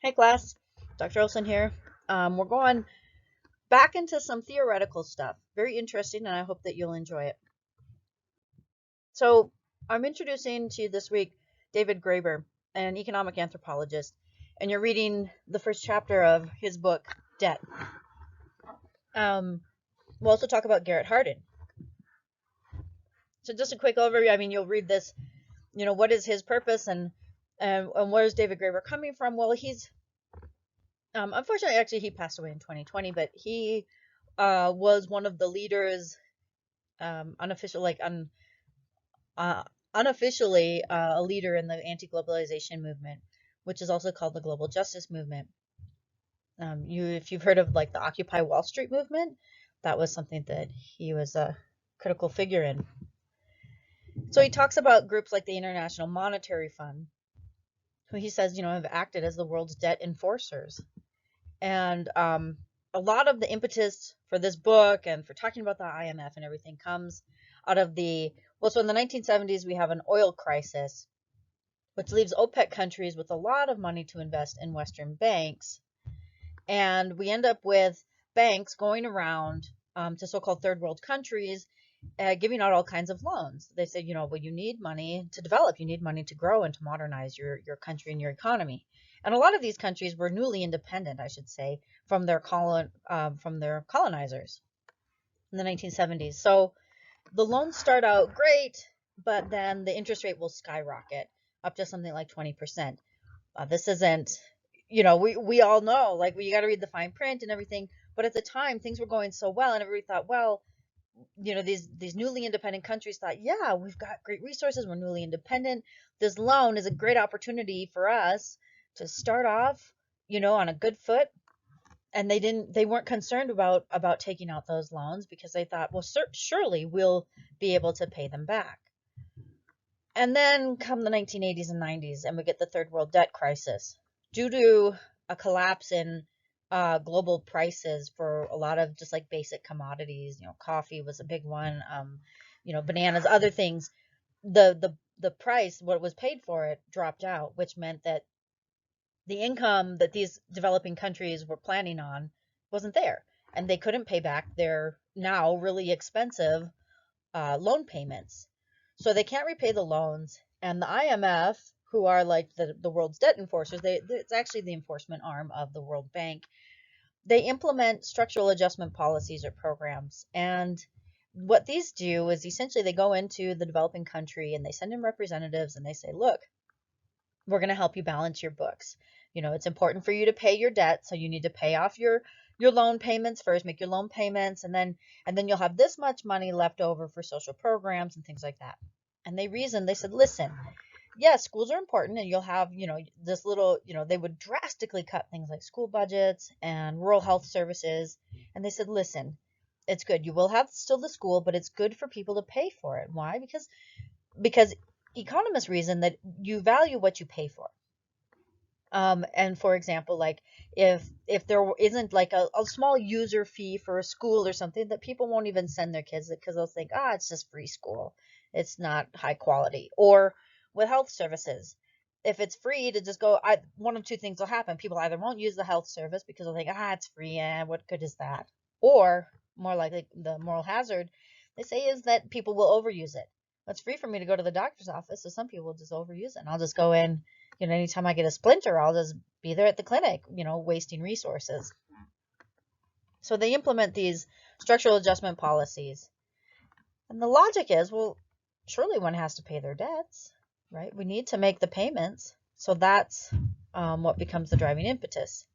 Hey class, Dr. Olson here. We're going back into some theoretical stuff. Very interesting, and I hope that you'll enjoy it. So, I'm introducing to you this week David Graeber, an economic anthropologist, and you're reading the first chapter of his book, Debt. We'll also talk about Garrett Hardin. So, just a quick overview. I mean, you'll read this. What is his purpose and where is David Graeber coming from? Well, he's unfortunately, actually, he passed away in 2020, but he was one of the leaders, unofficial, uh, unofficially a leader in the anti-globalization movement, which is also called the global justice movement. If you've heard of like the Occupy Wall Street movement, that was something that he was a critical figure in. So he talks about groups like the International Monetary Fund, who he says, have acted as the world's debt enforcers. And a lot of the impetus for this book and for talking about the IMF and everything comes out of so in the 1970s, we have an oil crisis, which leaves OPEC countries with a lot of money to invest in Western banks. And we end up with banks going around to so-called third world countries, giving out all kinds of loans. They say, well, you need money to develop, you need money to grow and to modernize your country and your economy. And a lot of these countries were newly independent, I should say, from their colonizers in the 1970s. So the loans start out great, but then the interest rate will skyrocket up to something like 20%. This isn't, we all know, like, you got to read the fine print and everything. But at the time, things were going so well, and everybody thought, well, these newly independent countries thought, yeah, we've got great resources, we're newly independent. This loan is a great opportunity for us to start off, on a good foot. And they weren't concerned about taking out those loans because they thought, well, surely we'll be able to pay them back. And then come the 1980s and 90s, and we get the third world debt crisis due to a collapse in global prices for a lot of just like basic commodities. Coffee was a big one. Bananas, other things. The price, what was paid for it, dropped out, which meant that the income that these developing countries were planning on wasn't there, and they couldn't pay back their now really expensive loan payments. So they can't repay the loans, and the IMF, who are like the world's debt enforcers, it's actually the enforcement arm of the World Bank. They implement structural adjustment policies or programs, and what these do is essentially they go into the developing country and they send in representatives and they say, look, we're going to help you balance your books. It's important for you to pay your debt, so you need to pay off your loan payments first, make your loan payments, and then you'll have this much money left over for social programs and things like that. And they said, listen, yes, schools are important, and you'll have, this little, they would drastically cut things like school budgets and rural health services. And they said, listen, it's good. You will have still the school, but it's good for people to pay for it. Why? Because economists reason that you value what you pay for. And for example, like if there isn't like a small user fee for a school or something, that people won't even send their kids because they'll think, it's just free school. It's not high quality. Or with health services, if it's free to just go, one of two things will happen. People either won't use the health service because they'll think, it's free, and what good is that? Or more likely, the moral hazard they say is that people will overuse it. It's free for me to go to the doctor's office, so some people will just overuse it. And I'll just go in, anytime I get a splinter, I'll just be there at the clinic, wasting resources. So they implement these structural adjustment policies. And the logic is, well, surely one has to pay their debts, right? We need to make the payments. So that's what becomes the driving impetus.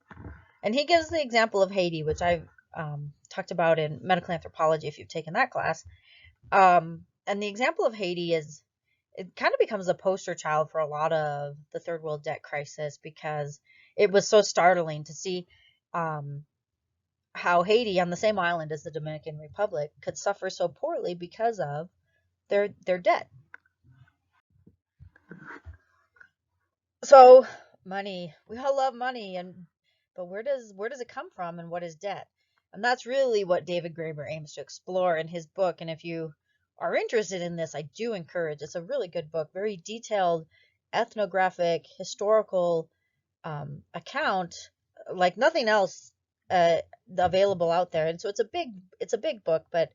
And he gives the example of Haiti, which I've talked about in medical anthropology if you've taken that class. And the example of Haiti it kind of becomes a poster child for a lot of the third world debt crisis, because it was so startling to see how Haiti, on the same island as the Dominican Republic, could suffer so poorly because of their debt. So money, we all love money, but where does it come from, and what is debt? And that's really what David Graeber aims to explore in his book. And if you are interested in this, I do encourage. It's a really good book, very detailed, ethnographic, historical account like nothing else available out there. And so it's a big book, but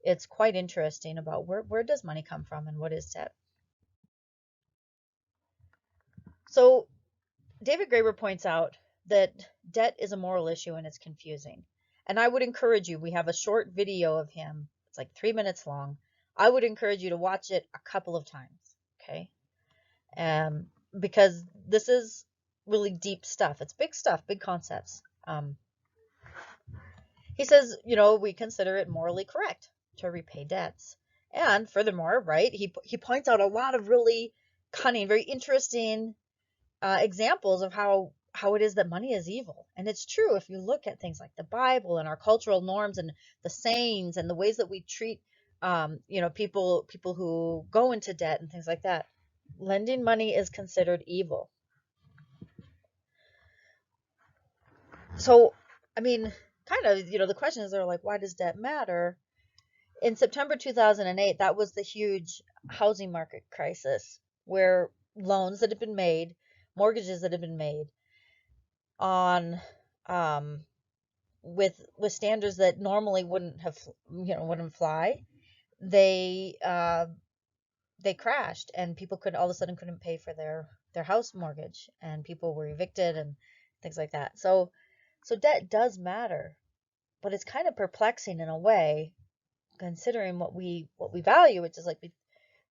it's quite interesting about where does money come from and what is debt. So David Graeber points out that debt is a moral issue and it's confusing. And I would encourage you, we have a short video of him. It's like 3 minutes long. I would encourage you to watch it a couple of times, okay? Because this is really deep stuff. It's big stuff, big concepts. He says, we consider it morally correct to repay debts. And furthermore, right, he points out a lot of really cunning, very interesting examples of how it is that money is evil. And it's true if you look at things like the Bible and our cultural norms and the sayings and the ways that we treat people who go into debt and things like that. Lending money is considered evil. So, I mean, kind of, the questions are like, why does debt matter? In September 2008, that was the huge housing market crisis where loans that had been made, mortgages that had been made on with standards that normally wouldn't fly, they crashed, and people all of a sudden couldn't pay for their house mortgage, and people were evicted and things like that. So debt does matter, but it's kind of perplexing in a way, considering what we value, which is like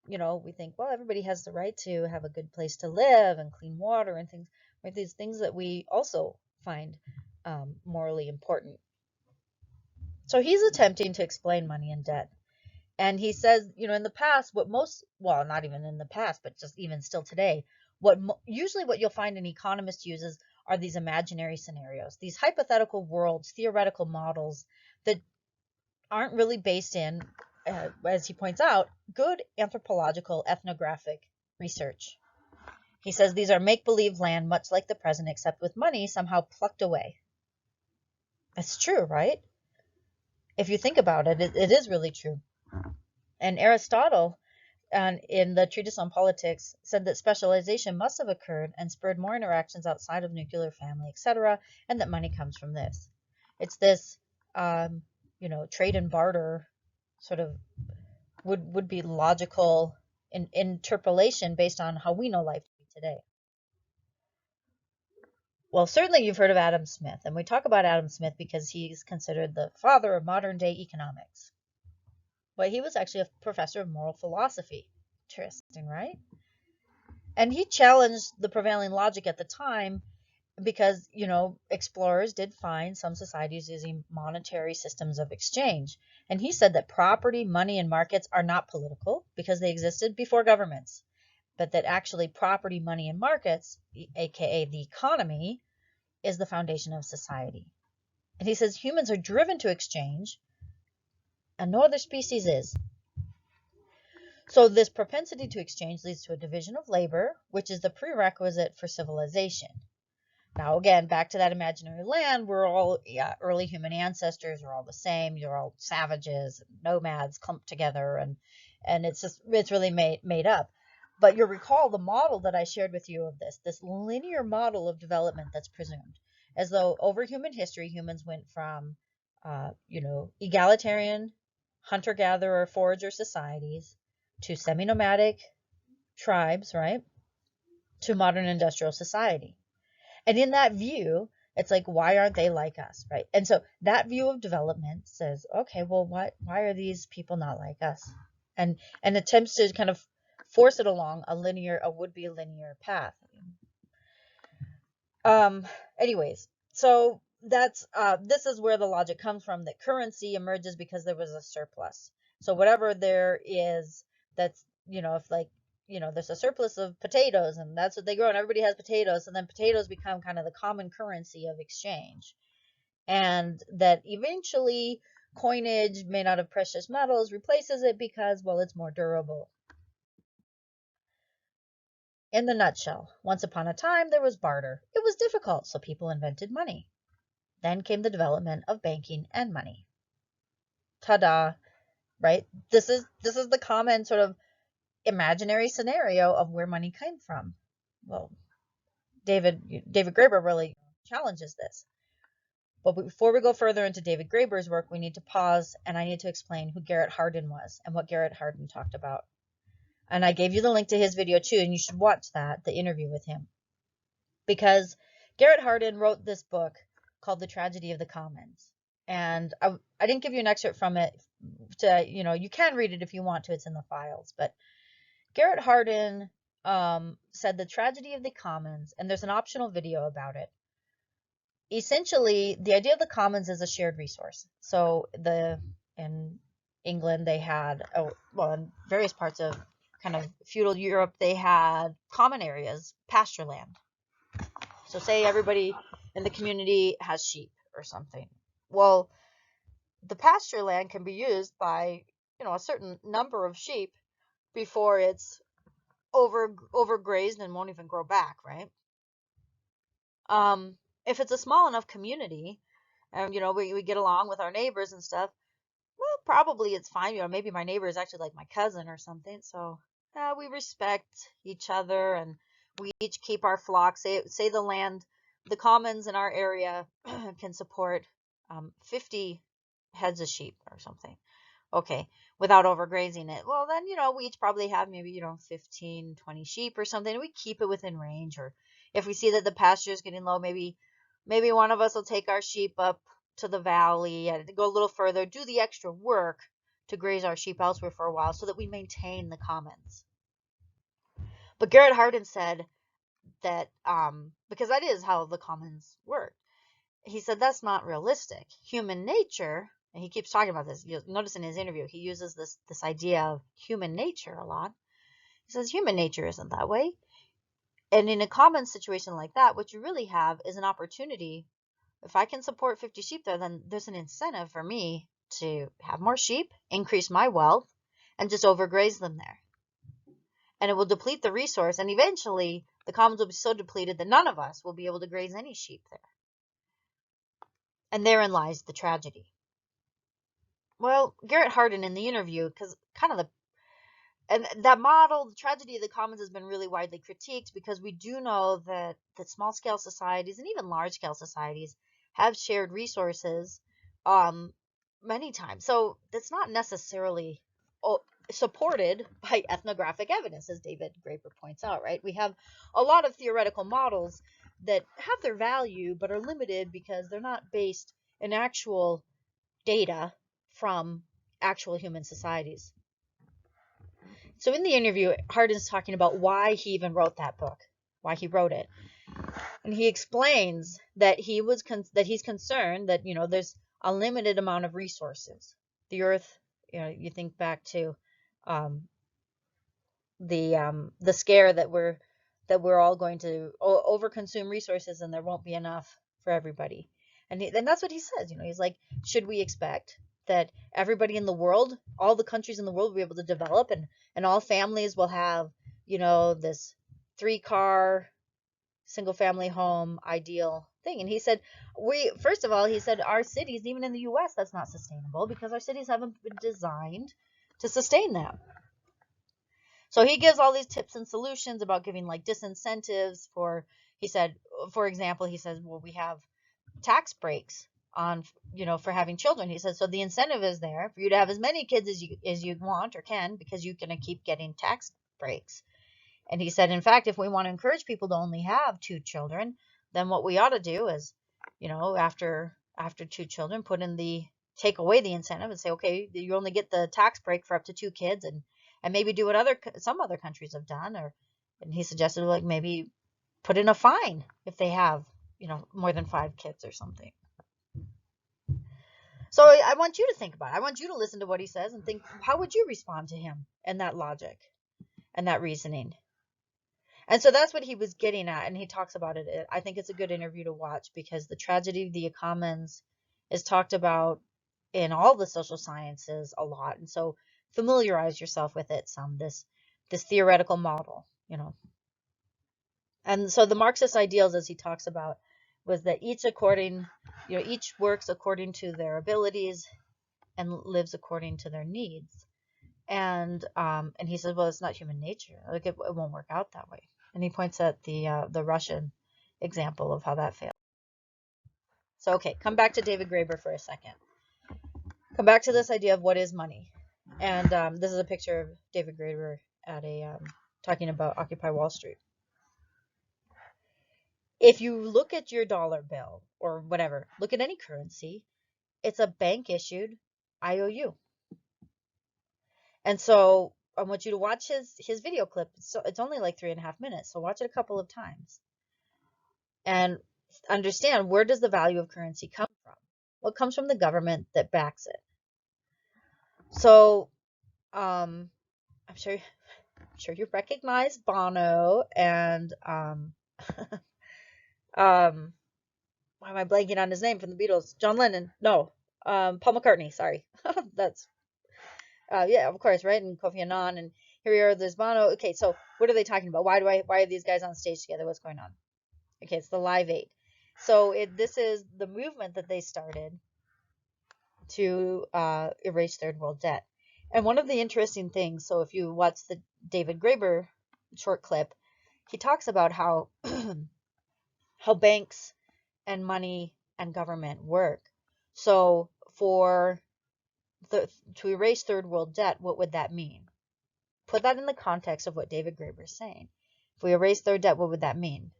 we think, well, everybody has the right to have a good place to live and clean water and things, right? These things that we also find morally important. So he's attempting to explain money and debt. And he says, in the past, not even in the past, but just even still today, usually what you'll find an economist uses are these imaginary scenarios, these hypothetical worlds, theoretical models that aren't really based in, as he points out, good anthropological ethnographic research. He says these are make-believe land, much like the present, except with money somehow plucked away. That's true, right? If you think about it, it is really true. And Aristotle, in the Treatise on Politics, said that specialization must have occurred and spurred more interactions outside of nuclear family, etc., and that money comes from this. It's this, trade and barter sort of would be logical interpolation based on how we know life to be today. Well, certainly you've heard of Adam Smith, and we talk about Adam Smith because he's considered the father of modern day economics. But he was actually a professor of moral philosophy. Interesting, right? And he challenged the prevailing logic at the time because, explorers did find some societies using monetary systems of exchange. And he said that property, money, and markets are not political because they existed before governments, but that actually property, money, and markets, aka the economy, is the foundation of society. And he says humans are driven to exchange, and no other species is. So this propensity to exchange leads to a division of labor, which is the prerequisite for civilization. Now, again, back to that imaginary land, we're all early human ancestors are all the same. You're all savages, nomads clumped together, and it's really made up. But you'll recall the model that I shared with you of this linear model of development that's presumed, as though over human history, humans went from, egalitarian hunter-gatherer forager societies to semi-nomadic tribes, right, to modern industrial society. And in that view, it's like, why aren't they like us, right? And so that view of development says, okay, well, why are these people not like us? And attempts to kind of force it along a would-be linear path. Anyways, so that's this is where the logic comes from, that currency emerges because there was a surplus. So whatever there is, that's, if there's a surplus of potatoes and that's what they grow and everybody has potatoes, and then potatoes become kind of the common currency of exchange. And that eventually coinage made out of precious metals replaces it because, well, it's more durable. In the nutshell, once upon a time there was barter. It was difficult, so people invented money. Then came the development of banking and money. Ta-da, right? This is the common sort of imaginary scenario of where money came from. Well, David Graeber really challenges this. But before we go further into David Graeber's work, we need to pause, and I need to explain who Garrett Hardin was and what Garrett Hardin talked about. And I gave you the link to his video too, and you should watch that, the interview with him. Because Garrett Hardin wrote this book called The Tragedy of the Commons. And I didn't give you an excerpt from it to, you can read it if you want to, it's in the files. But Garrett Hardin said the tragedy of the commons, and there's an optional video about it. Essentially, the idea of the commons is a shared resource. So in England, they had, in various parts of kind of feudal Europe, they had common areas, pasture land. So say everybody in the community has sheep or something. Well, the pasture land can be used by, a certain number of sheep before it's overgrazed and won't even grow back, right? If it's a small enough community, and we get along with our neighbors and stuff, well, probably it's fine. Maybe my neighbor is actually like my cousin or something, so we respect each other, and we each keep our flocks. Say the commons in our area can support 50 heads of sheep or something. Okay, without overgrazing it. Well, then, we each probably have maybe, 15, 20 sheep or something. We keep it within range. Or if we see that the pasture is getting low, maybe one of us will take our sheep up to the valley and go a little further, do the extra work to graze our sheep elsewhere for a while so that we maintain the commons. But Garrett Hardin said that, because that is how the commons work, he said that's not realistic. Human nature, and he keeps talking about this. You'll notice in his interview, he uses this idea of human nature a lot. He says human nature isn't that way. And in a common situation like that, what you really have is an opportunity. If I can support 50 sheep there, then there's an incentive for me to have more sheep, increase my wealth, and just overgraze them there. And it will deplete the resource, and eventually the commons will be so depleted that none of us will be able to graze any sheep there. And therein lies the tragedy. Well, Garrett Hardin in the interview, because and that model, the tragedy of the commons, has been really widely critiqued because we do know that small-scale societies and even large-scale societies have shared resources many times. So that's not necessarily supported by ethnographic evidence, as David Graeber points out, right? We have a lot of theoretical models that have their value but are limited because they're not based in actual data from actual human societies. So in the interview, Hardin's talking about why he even wrote that book, why he wrote it. And he explains that he's concerned that, there's a limited amount of resources. The earth, you think back to the scare that we're all going to overconsume resources and there won't be enough for everybody. And that's what he says. He's like, should we expect that everybody in the world, all the countries in the world will be able to develop, and all families will have, this 3-car single family home ideal thing? And he said, first of all, he said our cities, even in the US, that's not sustainable because our cities haven't been designed to sustain that. So he gives all these tips and solutions about giving like disincentives for example, he says, well, we have tax breaks on, for having children. He says, so the incentive is there for you to have as many kids as you want or can, because you're going to keep getting tax breaks. And he said, in fact, if we want to encourage people to only have 2 children, then what we ought to do is, after 2 children, take away the incentive and say, okay, you only get the tax break for up to 2 kids, and maybe do what some other countries have done. And he suggested, like, maybe put in a fine if they have, more than 5 kids or something. So I want you to think about it. I want you to listen to what he says and think, how would you respond to him and that logic and that reasoning? And so that's what he was getting at, and he talks about it. I think it's a good interview to watch because the tragedy of the commons is talked about in all the social sciences a lot. And so familiarize yourself with it some, this theoretical model, And so the Marxist ideals, as he talks about, was that each works according to their abilities and lives according to their needs. And he says, well, it's not human nature. Like it won't work out that way. And he points at the Russian example of how that failed. So, okay, come back to David Graeber for a second. Come back to this idea of what is money. And this is a picture of David Graeber at a talking about Occupy Wall Street. If you look at your dollar bill or whatever, look at any currency, it's a bank issued IOU. And so I want you to watch his video clip. So it's only like 3.5 minutes, so watch it a couple of times and understand, where does the value of currency come from? Well, it comes from the government that backs it. So I'm sure you recognize Bono and why am I blanking on his name from the Beatles? John Lennon. No, Paul McCartney. Sorry, that's yeah, of course, right? And Kofi Annan, and here we are. There's Bono. Okay, so what are they talking about? Why are these guys on stage together? What's going on? Okay, it's the Live Aid. So this is the movement that they started to erase third world debt. And one of the interesting things, so if you watch the David Graeber short clip, he talks about how how banks and money and government work. So to erase third world debt, what would that mean? Put that in the context of what David Graeber is saying. If we erase third debt, what would that mean?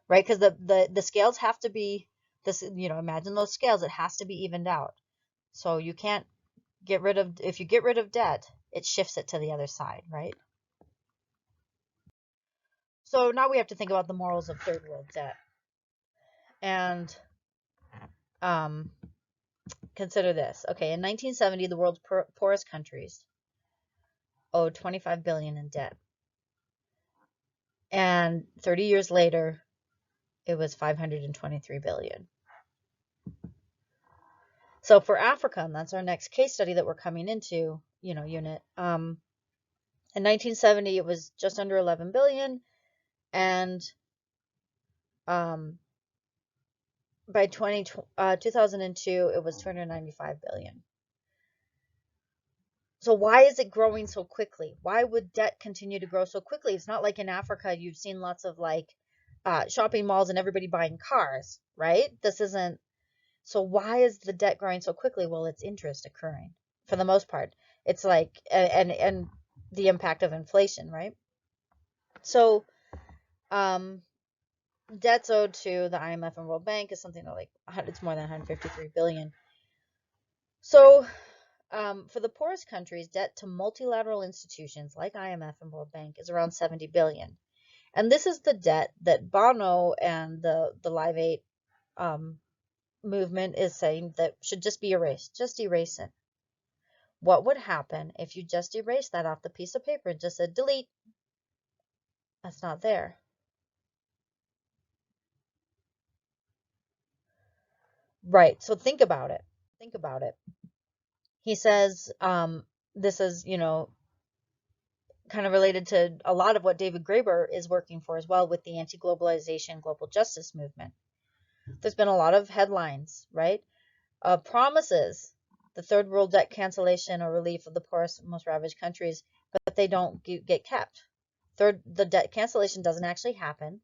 Right? Because the scales have to be this, imagine those scales, it has to be evened out. So you can't if you get rid of debt, it shifts it to the other side, right? So now we have to think about the morals of third world debt. And consider this. Okay, in 1970, the world's poorest countries owed $25 billion in debt. And 30 years later, it was $523 billion. So for Africa, and that's our next case study that we're coming into, unit. In 1970, it was just under 11 billion, and by 2002, it was 295 billion. So why is it growing so quickly? Why would debt continue to grow so quickly? It's not like in Africa, you've seen lots of shopping malls and everybody buying cars, right? This isn't. So why is the debt growing so quickly? Well, it's interest occurring for the most part. It's like, and the impact of inflation, right? So, debts owed to the IMF and World Bank is something like it's more than 153 billion. So, for the poorest countries, debt to multilateral institutions like IMF and World Bank is around 70 billion. And this is the debt that Bono and the Live Aid movement is saying that should just be erased. Just erase it. What would happen if you just erased that off the piece of paper and just said delete? That's not there. Right. So think about it. Think about it. He says this is, kind of related to a lot of what David Graeber is working for as well with the anti-globalization global justice movement. There's been a lot of headlines, right? Promises the third world debt cancellation or relief of the poorest, most ravaged countries, but they don't get kept. The debt cancellation doesn't actually happen,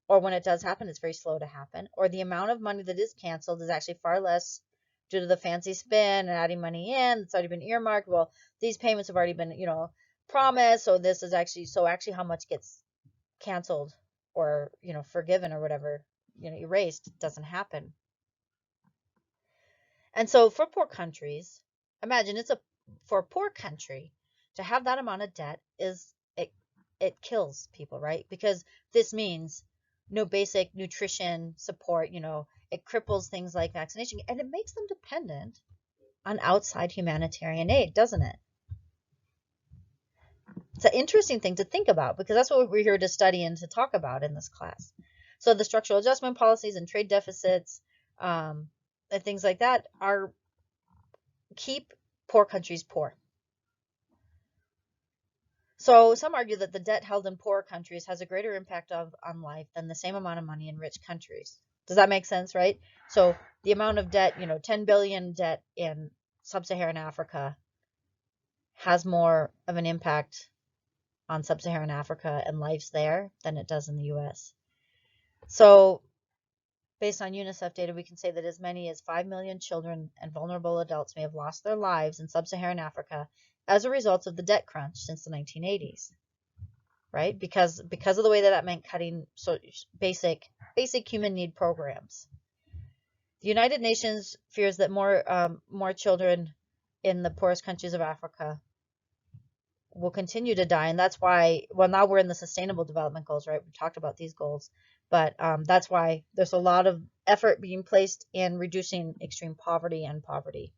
or when it does happen, it's very slow to happen, or the amount of money that is canceled is actually far less due to the fancy spin and adding money in. It's already been earmarked. Well, these payments have already been, promised, so this is actually how much gets canceled or, forgiven or whatever, erased doesn't happen. And so for poor countries, imagine for a poor country to have that amount of debt it kills people, right? Because this means no basic nutrition support, it cripples things like vaccination, and it makes them dependent on outside humanitarian aid, doesn't it? It's an interesting thing to think about because that's what we're here to study and to talk about in this class. So the structural adjustment policies and trade deficits and things like that keep poor countries poor. So some argue that the debt held in poor countries has a greater impact on life than the same amount of money in rich countries. Does that make sense, right? So the amount of debt, 10 billion debt in sub-Saharan Africa has more of an impact on sub-Saharan Africa and lives there than it does in the US. So based on UNICEF data, we can say that as many as 5 million children and vulnerable adults may have lost their lives in sub-Saharan Africa as a result of the debt crunch since the 1980s, right? Because of the way that meant cutting so basic human need programs. The United Nations fears that more children in the poorest countries of Africa will continue to die, and that's why. Well, now we're in the Sustainable Development Goals, right? We've talked about these goals, but that's why there's a lot of effort being placed in reducing extreme poverty and poverty.